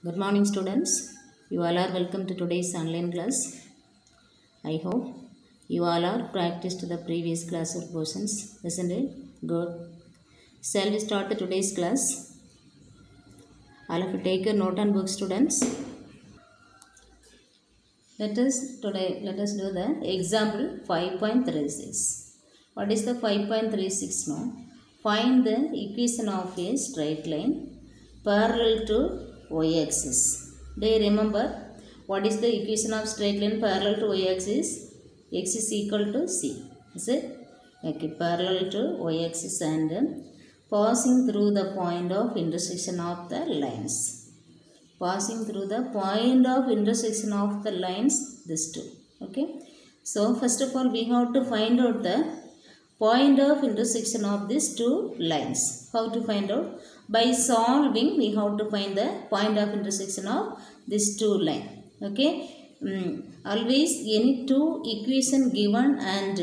Good morning, students. You all are welcome to today's online class. I hope you all are practiced the previous class of questions, isn't it? Good. Shall we start the today's class? All of you take your note and book, students. Let us do the example 5.36. What is the 5.36 now? Find the equation of a straight line parallel to y-axis. Do you remember what is the equation of straight line parallel to y-axis? X is equal to c. Is it? Okay, parallel to y-axis and passing through the point of intersection of the lines. Passing through the point of intersection of the lines, this two. Okay. So first of all we have to find out the point of intersection of these two lines. How to find out? By solving we have to find the point of intersection of these two lines. Okay. Always any two equation given and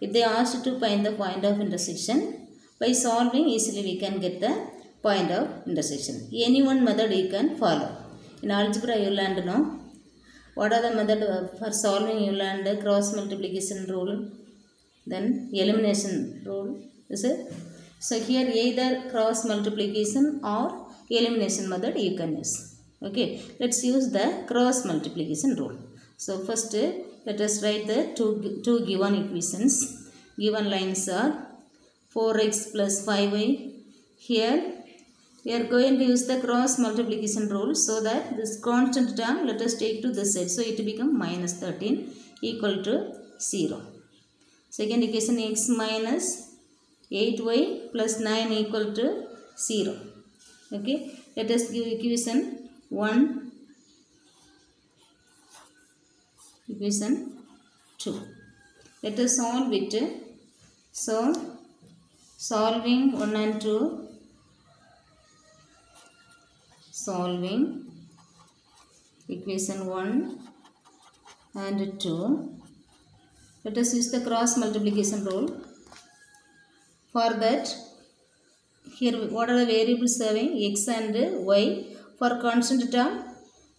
if they ask to find the point of intersection, by solving easily we can get the point of intersection. Any one method you can follow. In algebra you learned no? What are the method for solving? You learned cross multiplication rule, then elimination rule, is it? So here either cross multiplication or elimination method you can use. Okay, let's use the cross multiplication rule. So first let us write the two given equations. Given lines are 4x plus 5y. Here we are going to use the cross multiplication rule so that this constant term let us take to this side. So it become minus 13 equal to 0. Second equation x minus 8y plus 9 equal to 0. Okay. Let us give equation 1, equation 2. Let us solve it. So solving 1 and 2. Solving equation 1 and 2. Let us use the cross multiplication rule. For that, here what are the variables having? X and y. For constant term,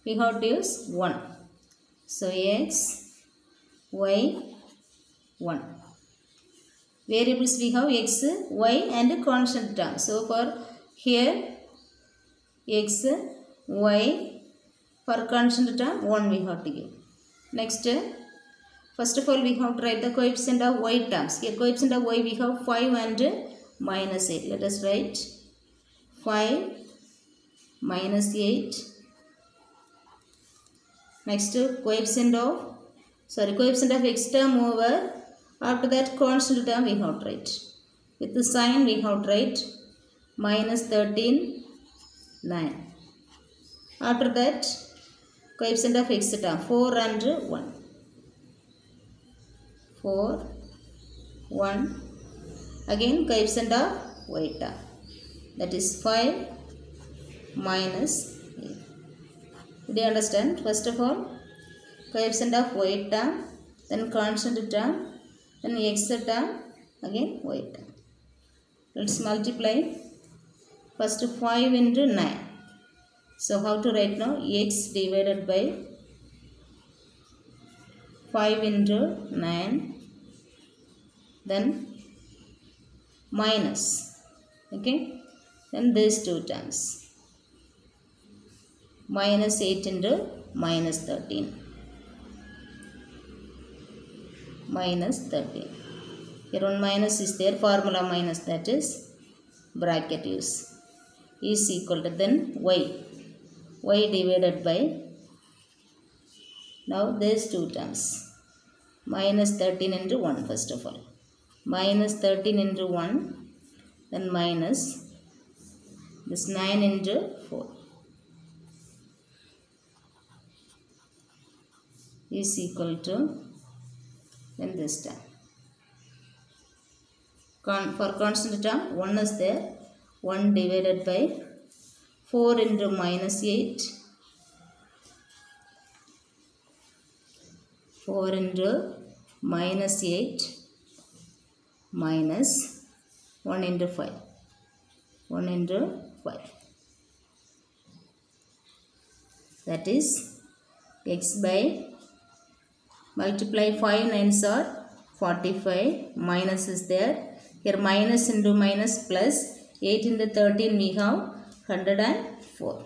we have to use 1. So x, y, 1. Variables we have x, y and constant term. So for here, x, y, for constant term 1 we have to give. Next, first of all we have to write the coefficient of y terms. Here coefficient of y we have 5 and minus 8. Let us write 5 minus 8. Next, coefficient of x term over, after that constant term we have to write. With the sign we have to write minus 13, 9. After that, coefficient of x term 4 and 1. 4, 1. Again coefficient of y term. That is 5 minus 8. Did you understand? First of all, coefficient of y term, then constant term, then x term, again y term. Let's multiply. First 5 into 9. So how to write now? X divided by 5 into 9. Then minus. Okay. Then these two terms. Minus 8 into minus 13. Minus 13. Here one minus is there. Formula minus, that is bracket use. Is equal to then y. Y divided by, now these two terms. Minus 13 into 1 first of all. Minus 13 into 1. Then minus this 9 into 4. Is equal to then this term. For constant term 1 is there. 1 divided by 4 into minus 8. 4 into minus 8 minus 1 into 5. 1 into 5. that is x by multiply 5 nines are 45, minus is there. Here minus into minus plus 8 into 13 we have 104.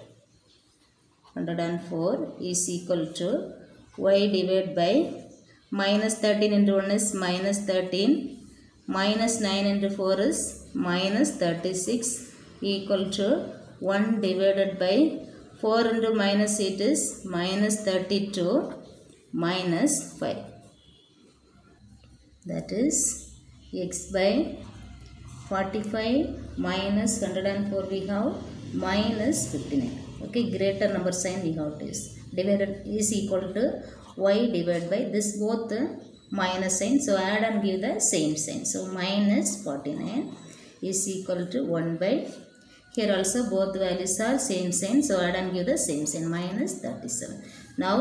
104 is equal to y divided by minus 13 into 1 is minus 13, minus 9 into 4 is minus 36 equal to 1 divided by 4 into minus 8 is minus 32 minus 5. That is x by 45 minus 104 we have minus 59. Okay, greater number sign we have to use. Divided is equal to y divided by this both minus sign. So add and give the same sign. So minus 49 is equal to 1 by, here also both values are same sign. So add and give the same sign, minus 37. Now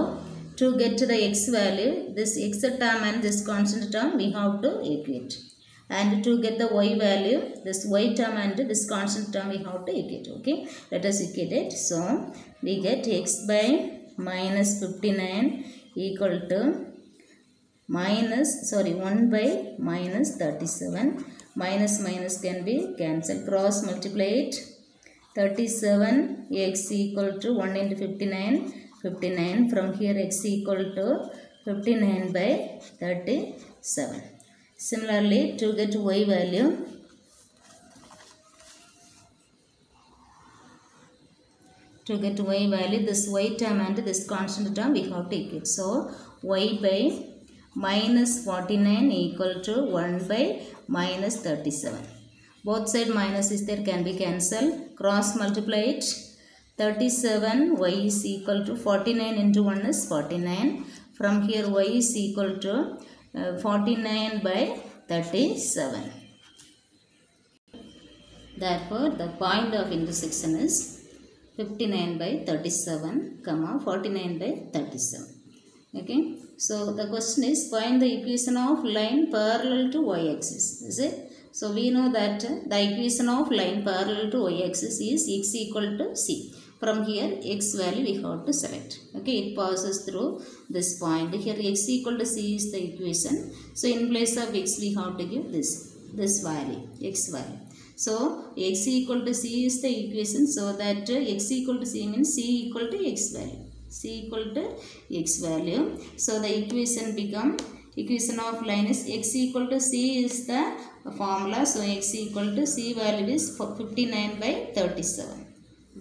to get to the x value, this x term and this constant term we have to equate. And to get the y value, this y term and this constant term we have to equate. Okay, let us equate it. So we get x by minus 59 equal to 1 by minus 37. Minus minus can be cancelled. Cross multiply it. 37 x equal to 1 into 59. 59. From here x equal to 59 by 37. Similarly, to get y value, this y term and this constant term we have to equate. So y by minus 49 equal to 1 by minus 37. Both side minus is there, can be cancelled. Cross multiply it. 37 y is equal to 49 into 1 is 49. From here y is equal to 49 by 37. Therefore, the point of intersection is 59 by 37, 49 by 37. Okay. So the question is, find the equation of line parallel to y-axis. Is it? So we know that the equation of line parallel to y-axis is x equal to c. From here x value we have to select. Okay, it passes through this point. Here x equal to c is the equation. So in place of x we have to give this value, x value. So x equal to c is the equation. So that x equal to c means c equal to x value. C equal to x value. So the equation of line is x equal to c is the formula. So x equal to c value is 59 by 37.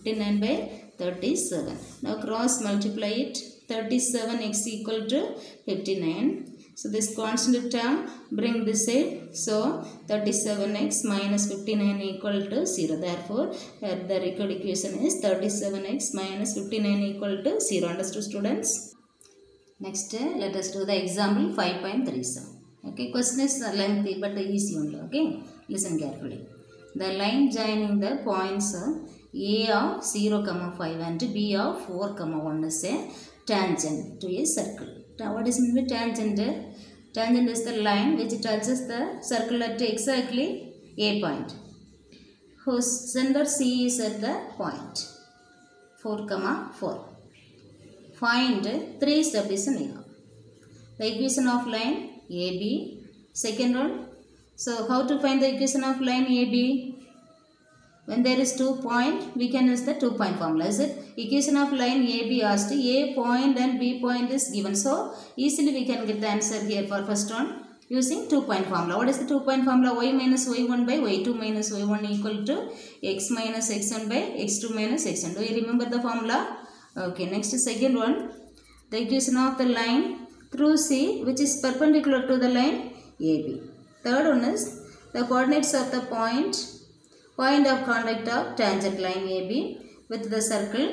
59 by 37. Now cross multiply it. 37 x equal to 59. So this constant term bring this side. So 37x minus 59 equal to 0. Therefore the required equation is 37x minus 59 equal to 0. Understood, students? Next let us do the example 5.37. Okay, question is lengthy but easy only. Okay, listen carefully. The line joining the points A of 0, 5 and B of 4, 1 is a tangent to a circle. Now what is meant by tangent? Tangent is the line which touches the circle at exactly A point, whose center C is at the point 4, 4. Find 3 subdivision we have. The equation of line AB. Second one. So how to find the equation of line AB? When there is 2 point, we can use the 2-point formula. Is it? Equation of line AB asked, A point and B point is given. So easily we can get the answer here for first one using 2-point formula. What is the 2-point formula? Y minus y1 by y2 minus y1 equal to x minus x1 by x2 minus x1. Do you remember the formula? Okay, next second one. The equation of the line through C which is perpendicular to the line AB. Third one is the coordinates of the point of contact of tangent line AB with the circle.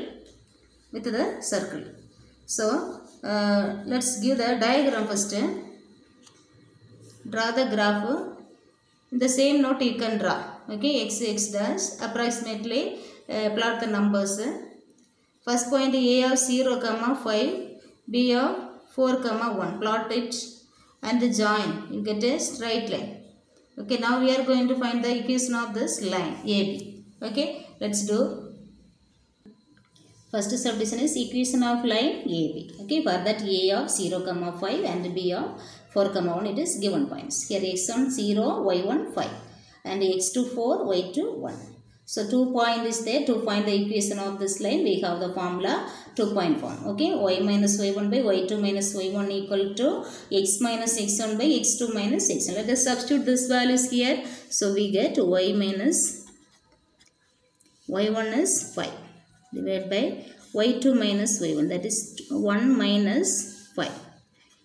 So let's give the diagram first. Draw the graph. In the same note you can draw. Okay, x dash approximately plot the numbers. First point A of 0, 5, B of 4, 1. Plot it and join. You get a straight line. Okay, now we are going to find the equation of this line AB. Okay, let's do. First subdivision is equation of line AB. Okay, for that A of 0, 5 and B of 4, 1 it is given points. Here x1 0, y1 5 and x2 4, y2 1. So 2 point is there. To find the equation of this line, we have the formula 2-point form. Okay, y minus y1 by y2 minus y1 equal to x minus x1 by x2 minus x1. Let us substitute this values here. So we get y minus y1 is 5 divided by y2 minus y1, that is 1 minus 5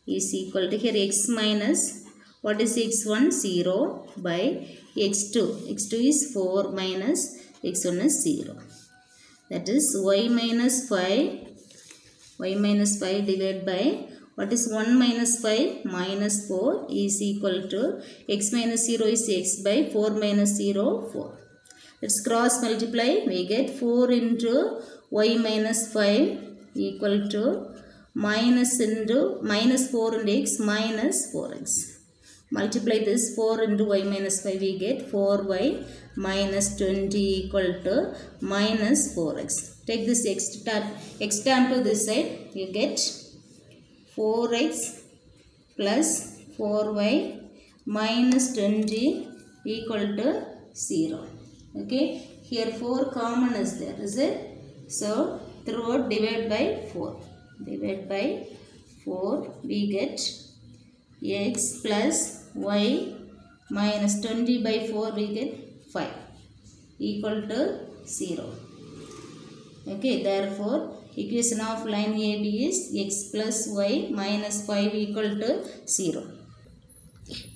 is equal to here x minus, what is x1? 0 by x2. x2 is 4 minus x1 is 0. That is y minus 5 divided by, what is 1 minus 5 minus 4 is equal to x minus 0 is x by 4 minus 0, 4. Let's cross multiply. We get 4 into y minus 5 equal to minus 4 into x minus 4x. Multiply this 4 into y minus 5, we get 4y minus 20 equal to minus 4x. Take this x term to this side, you get 4x plus 4y minus 20 equal to 0. Okay, here 4 common is there, is it? So throughout divide by 4. Divide by 4, we get x plus y minus 20 by 4, we get 5 equal to 0. Okay, therefore equation of line AB is x plus y minus 5 equal to 0.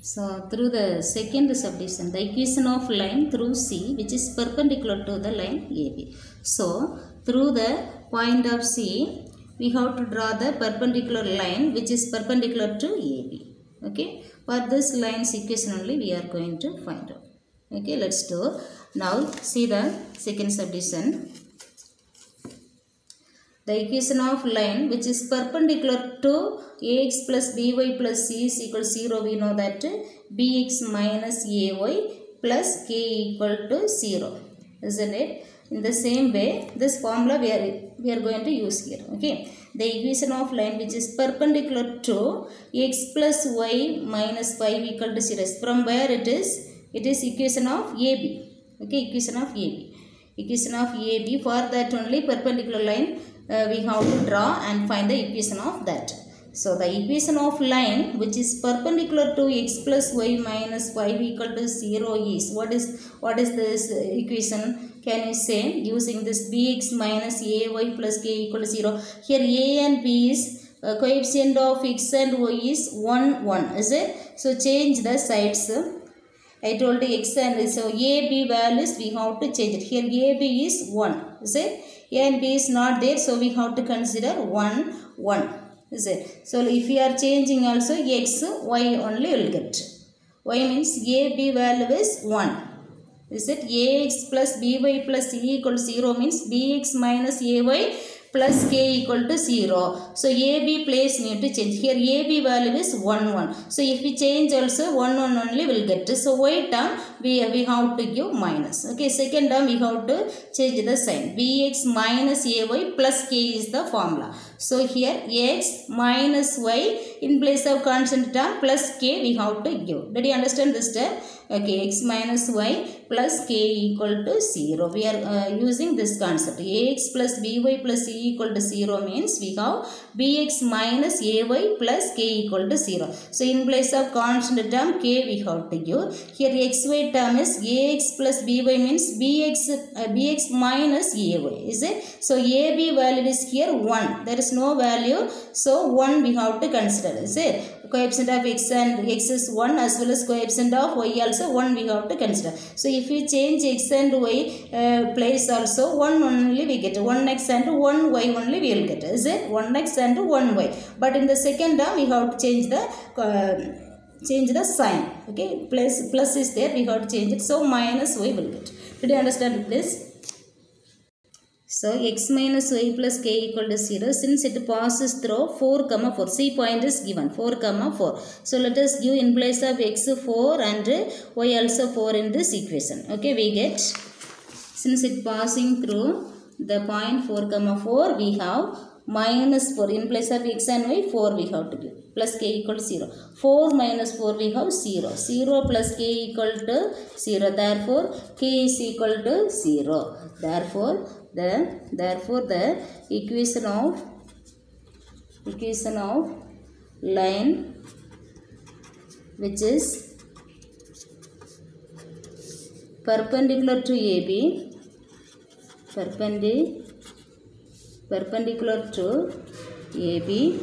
So through the second subdivision, the equation of line through C which is perpendicular to the line AB. So through the point of C, we have to draw the perpendicular line which is perpendicular to AB. Okay, for this line's equation only we are going to find out. Okay, let's do. Now see the second subdivision. The equation of line which is perpendicular to ax plus by plus c is equal to 0. We know that bx minus ay plus k equal to 0. Isn't it? In the same way, this formula we are going to use here. Okay, the equation of line which is perpendicular to x plus y minus 5 equal to 0. From where it is? It is equation of AB. Okay, equation of AB. Equation of AB, for that only perpendicular line we have to draw and find the equation of that. So the equation of line which is perpendicular to x plus y minus 5 equal to 0 is, what is this equation? Can you say using this bx minus ay plus k equal to 0. Here a and b is coefficient of x and y is 1, 1. Is it? So change the sides. I told you x and so a b values we have to change it. Here a b is 1. Is it? A and b is not there, so we have to consider 1, 1. Is it? So if we are changing also x, y only will get. Y means a b value is 1. Is it? Ax plus by plus c equal to 0 means bx minus ay plus k equal to 0. So AB place need to change. Here AB value is 1, 1. So if we change also 1, 1 only will get. So y term we have to give minus. Okay, second term we have to change the sign. Bx minus ay plus k is the formula. So here x minus y in place of constant term plus k we have to give. Did you understand this term? Okay, x minus y plus k equal to 0. We are using this concept. Ax plus by plus c equal to 0 means we have bx minus ay plus k equal to 0. So in place of constant term k we have to give. Here xy term is ax plus by means bx minus ay. Is it? So ab value is here 1. There is no value. So 1 we have to consider. Is it? Coefficient of x and x is 1 as well as coefficient of y also 1 we have to consider. So if we change x and y place also 1 only we get. 1x and 1y only we will get. Is it? 1x and 1y. But in the second term we have to change the sign. Okay, plus is there, we have to change it. So minus y will get. Did you understand this? So x minus y plus k equal to 0 since it passes through 4, 4. C point is given 4, 4. So let us give in place of x 4 and y also 4 in this equation. Okay, we get, since it passing through the point 4 comma 4 we have minus 4. In place of x and y 4 we have to give. Plus k equal to 0. 4 minus 4 we have 0. 0 plus k equal to 0. Therefore k is equal to 0. Therefore the equation of line which is perpendicular to AB, perpendicular to AB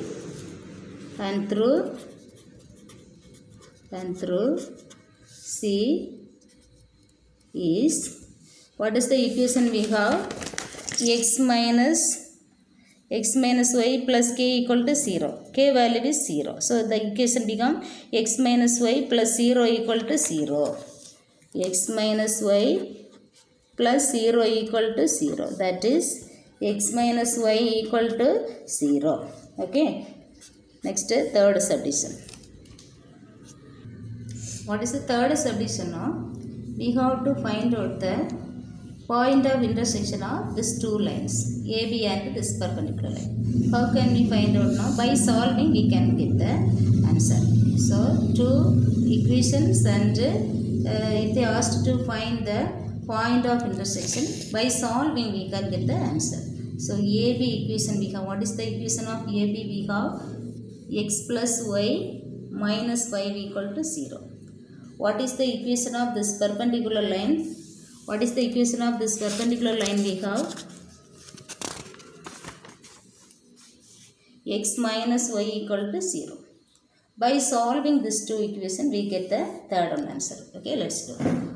and through C is, what is the equation we have? X minus y plus k equal to 0. K value is 0. So the equation become x minus y plus 0 equal to 0. X minus y plus 0 equal to 0. That is x minus y equal to 0. Okay. Next, third subdivision. What is the third subdivision? We have to find out the point of intersection of these two lines, AB and this perpendicular line. How can we find out now? By solving we can get the answer. So two equations, and if they asked to find the point of intersection, by solving we can get the answer. So AB equation we have, what is the equation of AB? We have x plus y minus 5 equal to 0. What is the equation of this perpendicular line? What is the equation of this perpendicular line? We have x minus y equal to 0. By solving these two equations, we get the third one answer. Okay, let's do.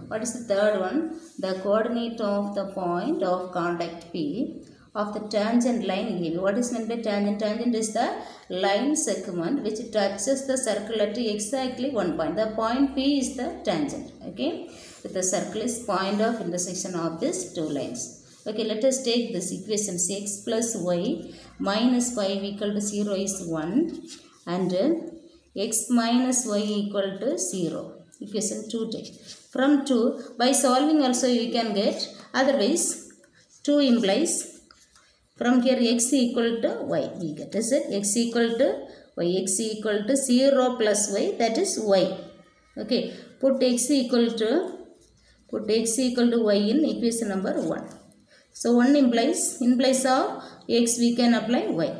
What is the third one? The coordinate of the point of contact P of the tangent line AB. What is meant by tangent? Tangent is the line segment which touches the circle at exactly one point. The point P is the tangent. Okay, with the circle is point of intersection of these two lines. Okay, let us take this equation. X plus y minus 5 equal to 0 is 1 and x minus y equal to 0. Equation 2 take. From 2, by solving also you can get, otherwise 2 implies from here x equal to y. We get, is it? X equal to y. X equal to 0 plus y, that is y. Okay, put x equal to y in equation number 1. So 1 implies, in place of x we can apply y.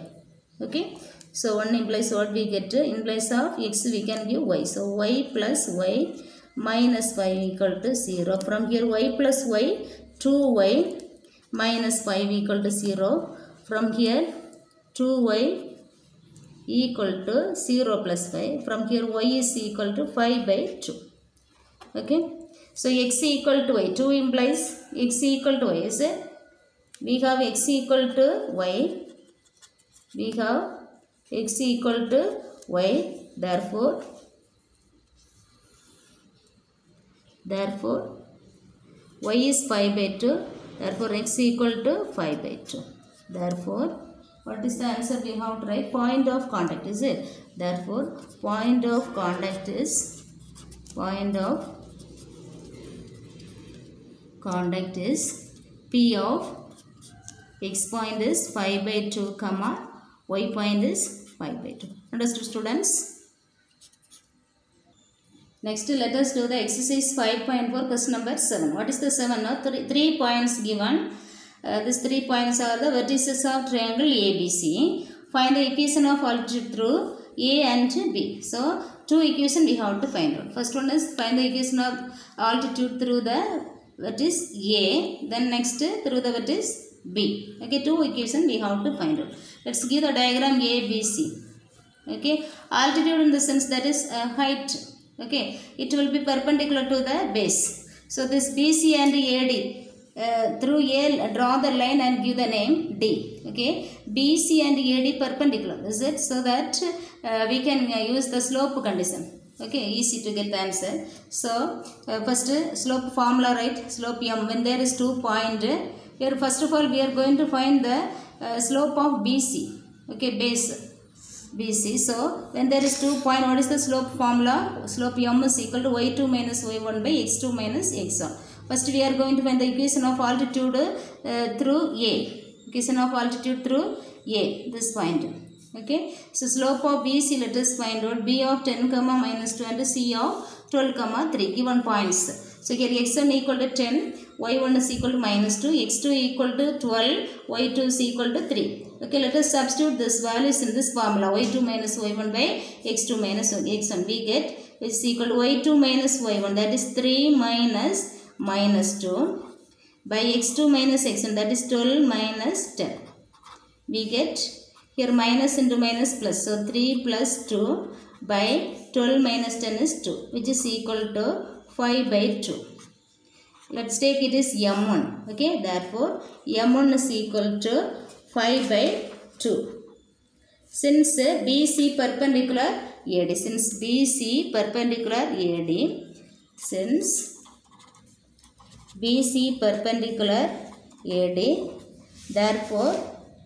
Okay, so 1 implies what we get? In place of x we can give y. So y plus y minus 5 equal to 0. From here y plus y, 2y minus 5 equal to 0. From here 2y equal to 0 plus 5. From here y is equal to 5 by 2. Okay, so x equal to y. 2 implies x equal to y, is it? We have x equal to y. We have x equal to y. Therefore y is 5 by 2. Therefore x equal to 5 by 2. Therefore what is the answer we have to write? Point of contact, is it? Therefore point of contact is P of x point is 5 by 2 comma y point is 5 by 2. Understood, students? Next, let us do the exercise 5.4, question number 7. What is the 7? No? 3 points given. These 3 points are the vertices of triangle ABC. Find the equation of altitude through A and B. So, two equations we have to find out. First one is find the equation of altitude through the vertex A. Then next through the vertex B. Okay, two equations we have to find out. Let's give the diagram ABC. Okay, altitude in the sense that is height. Okay, it will be perpendicular to the base. So this BC and AD, through A draw the line and give the name D. Okay, BC and AD perpendicular, is it? So that we can use the slope condition. Okay, easy to get the answer. So first slope formula, right? Slope M. When there is 2 point, here first of all we are going to find the slope of BC. Okay, base BC. So when there is 2 point, what is the slope formula? Slope M is equal to y2 minus y1 by x2 minus x1. First we are going to find the equation of altitude through A. Equation of altitude through A, this point. Okay, so slope of BC, let us find out. B of 10 comma minus 2 and C of 12 comma 3 given points. So here x1 equal to 10, y1 is equal to minus 2, x2 equal to 12, y2 is equal to 3. Okay, let us substitute this values in this formula. Y2 minus y1 by x2 minus x1. We get which is equal to y2 minus y1, that is 3 minus minus 2 by x2 minus x1, that is 12 minus 10. We get here minus into minus plus, so 3 plus 2 by 12 minus 10 is 2, which is equal to 5 by 2. Let's take it is m1. Okay, therefore m1 is equal to 5 by 2. Since BC perpendicular AD, since BC perpendicular AD, since BC perpendicular AD, therefore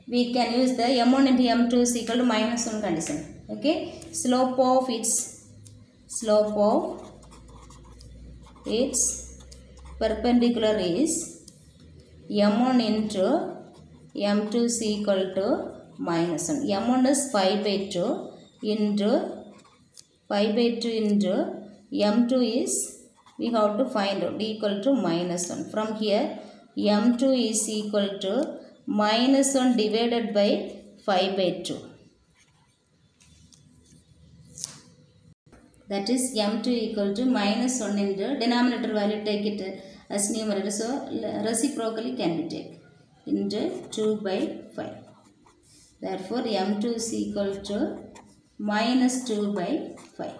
we can use the m1 into m2 is equal to minus 1 condition. Okay, slope of its perpendicular is m1 into m2 is equal to minus 1. m1 is 5 by 2 into 5 by 2 into m2 is, we have to find out, equal to minus 1. From here m2 is equal to minus 1 divided by 5 by 2. That is m2 equal to minus 1 into denominator value, take it as numerator, so reciprocally can be taken, into 2 by 5. Therefore m2 is equal to minus 2 by 5.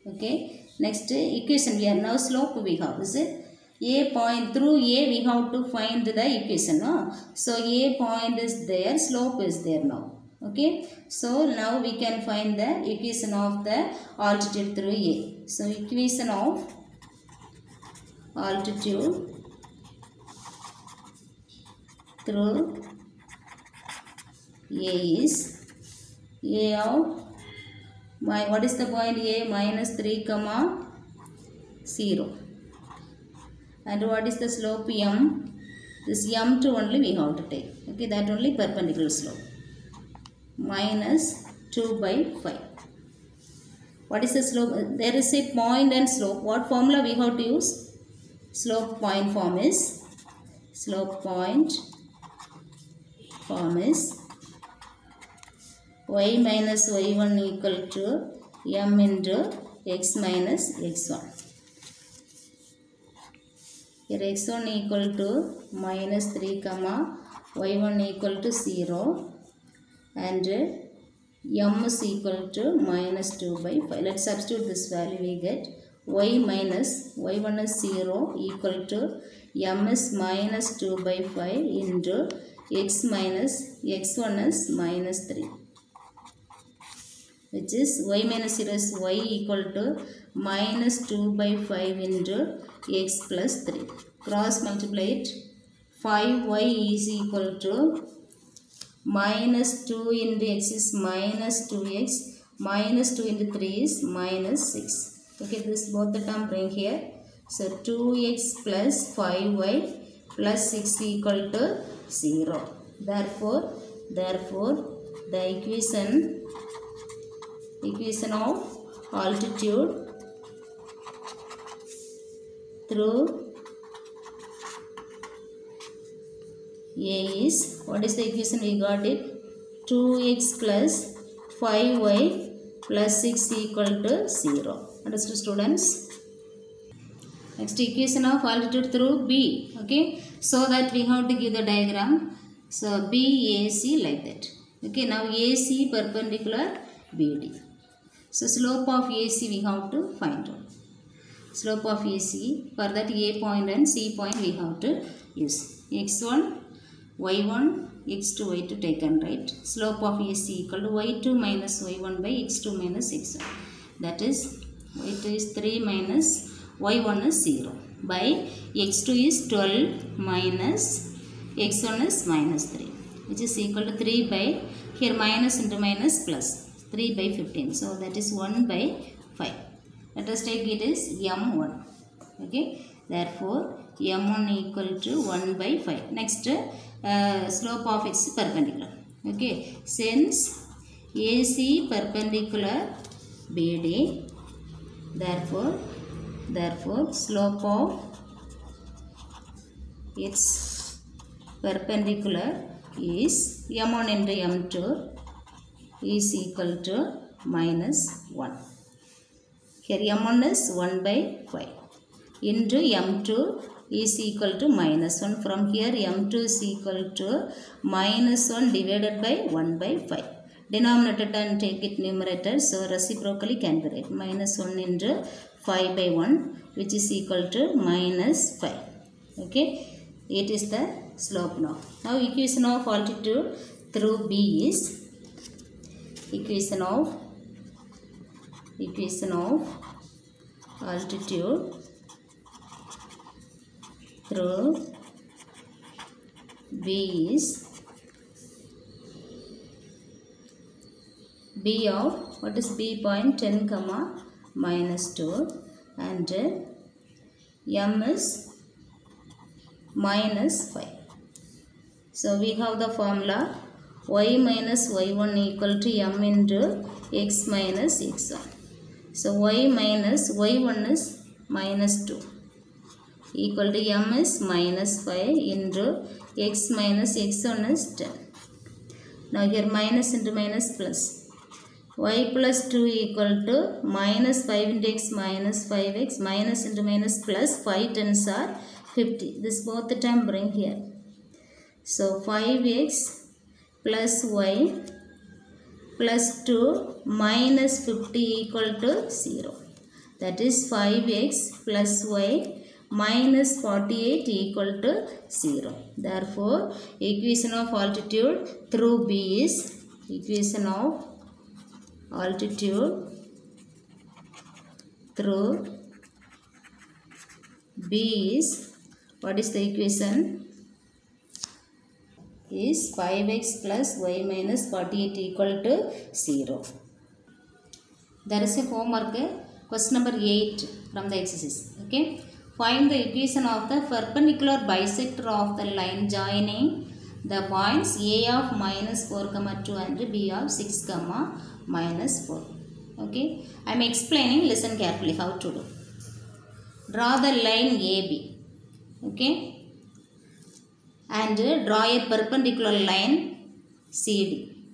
Okay, next equation, we are now slope we have, is it? A point, through A we have to find the equation, no? So A point is there, slope is there now. Okay, so now we can find the equation of the altitude through A. So equation of altitude through A is A of what is the point? A minus 3 comma 0. And what is the slope? M. This m2 only we have to take. Okay, that only perpendicular slope. Minus 2 by 5. What is the slope? There is a point and slope. What formula we have to use? Slope point form is y minus y1 equal to m into x minus x1. Here x1 equal to minus 3 comma y1 equal to 0 and m is equal to minus 2 by 5. Let's substitute this value, we get y minus y1 is 0 equal to m is minus 2 by 5 into x minus x1 is minus 3, which is y minus 0 is y equal to minus 2 by 5 into x plus 3. Cross multiply it. 5y is equal to minus 2 into x is minus 2x, minus 2 into 3 is minus 6. Okay, this both the term bring here. So 2x plus 5y plus 6 equal to 0. Therefore the equation of altitude through A is, what is the equation we got it? 2x plus 5y plus 6 equal to 0. Understood, students? Next equation of altitude through B. Okay, so that we have to give the diagram. So BAC like that. Okay, now AC perpendicular BD. So slope of AC we have to find out. Slope of AC, for that A point and C point we have to use. X1, Y1, X2, Y2 taken, right? Slope of AC equal to Y2 minus Y1 by X2 minus X1. That is Y2 is 3 minus Y1 is 0 by X2 is 12 minus X1 is minus 3, which is equal to 3 by, here minus into minus plus, 3 by 15. So that is 1 by 5. Let us take it as M1. Okay. Therefore m1 equal to 1 by 5. Next, slope of its perpendicular. Okay, since AC perpendicular BD, therefore slope of its perpendicular is m1 into m2 is equal to minus 1. Here m1 is 1 by 5 into m2 is equal to minus 1. From here m2 is equal to minus 1 divided by 1 by 5. Denominator and take it numerator, so reciprocally can be written. Minus 1 into 5 by 1, which is equal to minus 5. Okay, it is the slope now. Now equation of altitude through B is equation of altitude through B is B of, what is B point, 10 comma minus 2, and m is minus 5. So we have the formula y minus y1 equal to m into x minus x1. So y minus y1 is minus 2 equal to m is minus 5 into x minus x1 is 10. Now here minus into minus plus. Y plus 2 equal to minus 5 into x minus 5x, minus into minus plus, 5 tens are 50. This both the term bring here. So 5x plus y plus 2 minus 50 equal to 0. That is 5x plus y minus 48 equal to 0. Therefore, equation of altitude through B is equation of altitude through B is, what is the equation? Is 5x plus y minus 48 equal to 0. There is a homework, question number 8 from the exercise. Okay, find the equation of the perpendicular bisector of the line joining the points A of minus 4 comma 2 and B of 6 comma minus 4. Okay, I am explaining, listen carefully how to do. Draw the line AB. Okay, and draw a perpendicular line CD.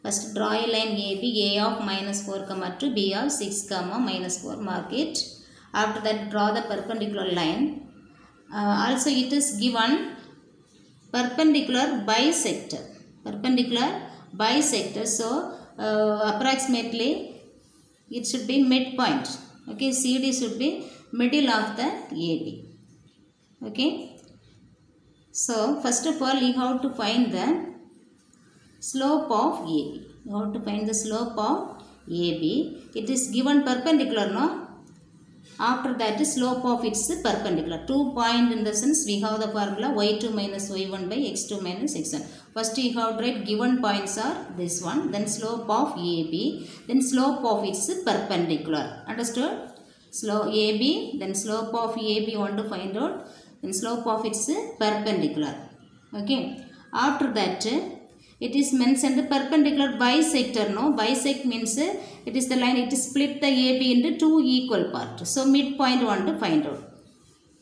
First draw a line AB, A of minus 4 comma 2, B of 6 comma minus 4, mark it. After that draw the perpendicular line. Also it is given perpendicular bisector. So approximately it should be midpoint. Okay, CD should be middle of the AB. Okay, so first of all you have to find the slope of AB. You have to find the slope of AB. It is given perpendicular, no? After that slope of its perpendicular. 2 point in the sense we have the formula y2 minus y1 by x2 minus x1. First you have to write given points are this one, then slope of AB, then slope of its perpendicular. Understood? Slope AB, then slope of AB you want to find out, then slope of its perpendicular. Okay. After that it is mentioned perpendicular bisector, no? Bisect means it is the line, it split the AB into 2 equal parts. So midpoint want to find out.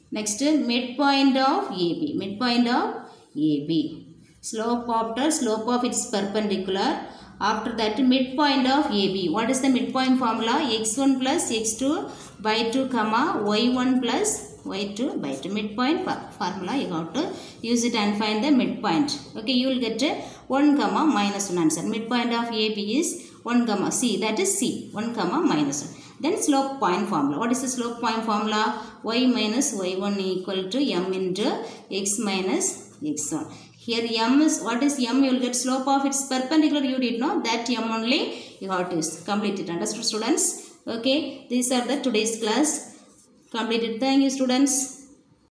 Next midpoint of AB. Slope after slope of its perpendicular. After that midpoint of AB. What is the midpoint formula? x1 plus x2 by 2 comma y1 plus y2 by 2. Midpoint formula you have to use it and find the midpoint. Okay, you will get 1 comma minus 1 answer. Midpoint of AB is 1 comma C, that is C, 1 comma minus 1. Then slope point formula. What is the slope point formula? Y minus y1 equal to m into x minus x1. Here m is, what is m? You will get slope of its perpendicular, you did know, that m only you have to use. Complete it. Understood, students? Okay, these are the today's class completed. Thank you, students.